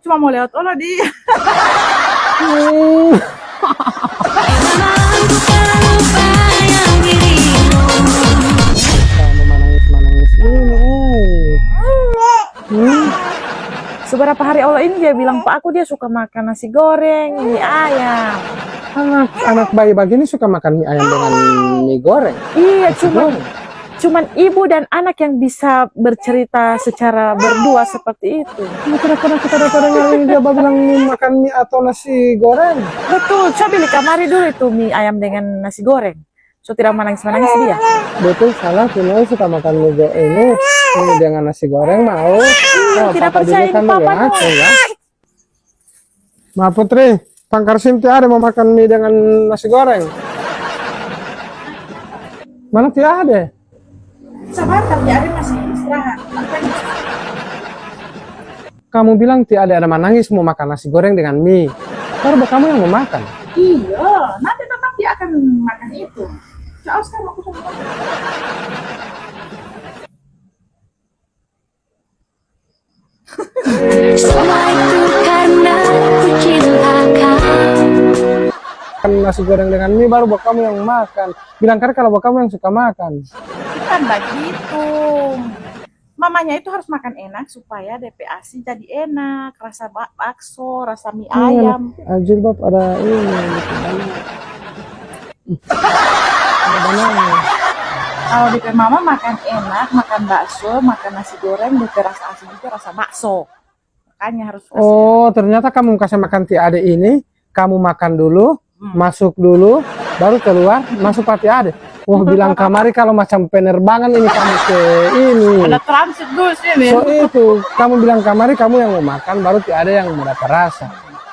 Cuma mau lewat Ola di. Kamu menangis ini. Seberapa hari Allah ini dia bilang, Pak, aku dia suka makan nasi goreng, mie ayam. Anak bayi begini suka makan mie ayam dengan mie goreng. Iya, cuman ibu dan anak yang bisa bercerita secara berdua seperti itu. Kenapa kita dengar dia bilang makan mie atau nasi goreng? Betul, coba beli kamari dulu itu mie ayam dengan nasi goreng. So tidak menangis-menangis dia. Betul, salah. Kino suka makan mie ini dengan nasi goreng mau. Tidak percaya ini papa tuh. Ya. Ma Putri, Tangkar Sinti ada mau makan mie dengan nasi goreng. Mana Tia ada? Sabar, tapi ada masih istirahat. Kamu bilang Tia ada menangis mau makan nasi goreng dengan mie. Baru kamu yang mau makan. Iya, nanti tetap dia akan makan itu. Soal sekarang aku sama Semua itu karena ku cinta kau. Makan nasi goreng dengan mie baru kamu yang makan. Bilang kan kalau kamu yang suka makan. bukan begitu. Mamanya itu harus makan enak supaya DPASI jadi enak. Rasa bakso, rasa mie ayam. Anjir bab ada ini. Ada banana. Kalau DP mama makan enak, makan bakso, makan nasi goreng, DP rasa asin itu rasa bakso. Makanya harus kasih. Oh, ternyata kamu kasih makan Tia Ade ini, kamu makan dulu, masuk dulu, baru keluar, masuk Pati Ade. Wah, bilang kamari kalau macam penerbangan ini kamu ke ini. Ada transit dulu sih, Min. So itu, kamu bilang kamari kamu yang mau makan, baru Tia Ade yang mendapat rasa.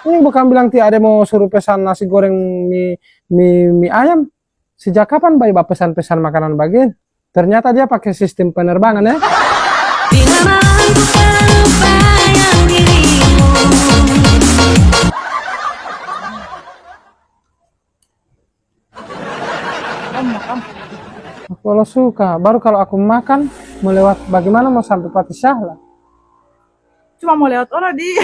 Ini bukan bilang Tia Ade mau suruh pesan nasi goreng mie ayam. Sejak kapan bayi bapak pesan-pesan makanan bagian? Ternyata dia pakai sistem penerbangan ya. Bila malam ku terbayang dirimu. Kalau suka, baru kalau aku makan melewat bagaimana mau sampai Pati Syahla. Cuma mau lewat orang di.